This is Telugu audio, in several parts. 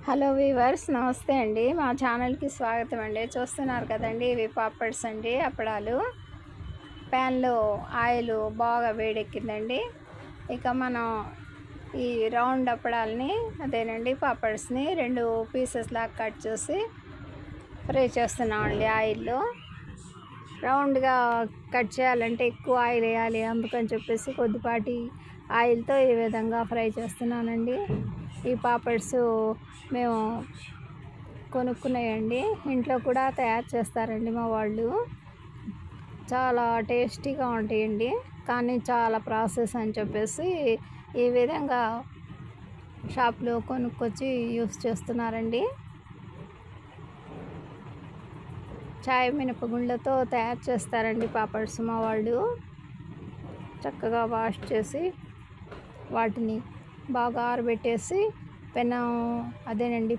హలో వీవర్స్, నమస్తే అండి. మా ఛానల్కి స్వాగతం అండి. చూస్తున్నారు కదండి, ఇవి పాపడ్స్ అండి, అప్పడాలు. ప్యాన్లో ఆయిల్ బాగా వేడెక్కిందండి. ఇక మనం ఈ రౌండ్ అప్పడాలని, అదేనండి పాపడ్స్ని 2 పీసెస్ లాగా కట్ చేసి ఫ్రై చేస్తున్నామండి ఆయిల్లో. రౌండ్గా కట్ చేయాలంటే ఎక్కువ ఆయిల్ వేయాలి, అందుకని చెప్పేసి కొద్దిపాటి ఆయిల్తో ఈ విధంగా ఫ్రై చేస్తున్నానండి. ఈ పాపడ్స్ మేము కొనుక్కున్నాయండి, ఇంట్లో కూడా తయారు చేస్తారండి మా వాళ్ళు. చాలా టేస్టీగా ఉంటాయండి, కానీ చాలా ప్రాసెస్ అని చెప్పేసి ఈ విధంగా షాప్లో కొనుక్కొచ్చి యూస్ చేస్తున్నారండి. చాయ్ మినపగుళ్ళతో తయారు చేస్తారండి పాపడ్స్ మా వాళ్ళు. చక్కగా వాష్ చేసి వాటిని బాగా ఆరబెట్టేసి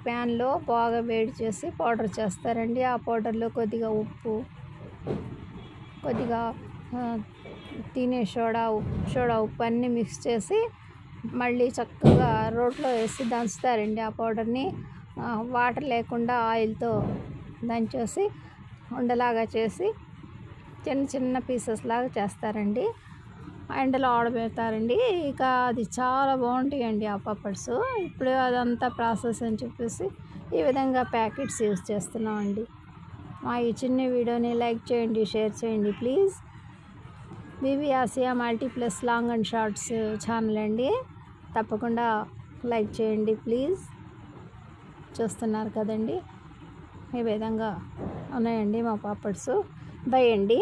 ప్యాన్లో బాగా వేడి చేసి పౌడర్ చేస్తారండి. ఆ పౌడర్లో కొద్దిగా ఉప్పు, కొద్దిగా తినే సోడా ఉప్పు అన్నీ మిక్స్ చేసి మళ్ళీ చక్కగా రోట్లో వేసి దంచుతారండి. ఆ పౌడర్ని వాటర్ లేకుండా ఆయిల్తో దంచేసి ఉండలాగా చేసి చిన్న చిన్న పీసెస్ లాగా చేస్తారండి. ఎండలో ఆడబెడతారండి. ఇక అది చాలా బాగుంటాయండి ఆ పాపడ్స్. ఇప్పుడు అదంతా ప్రాసెస్ అని చెప్పేసి ఈ విధంగా ప్యాకెట్స్ యూస్ చేస్తున్నామండి. మా ఈ చిన్న వీడియోని లైక్ చేయండి, షేర్ చేయండి please. BB Asia multiplus long and shorts channel అండి, తప్పకుండా లైక్ చేయండి ప్లీజ్. చూస్తున్నారు కదండి, ఈ విధంగా ఉన్నాయండి మా పాపడ్స్. బై అండి.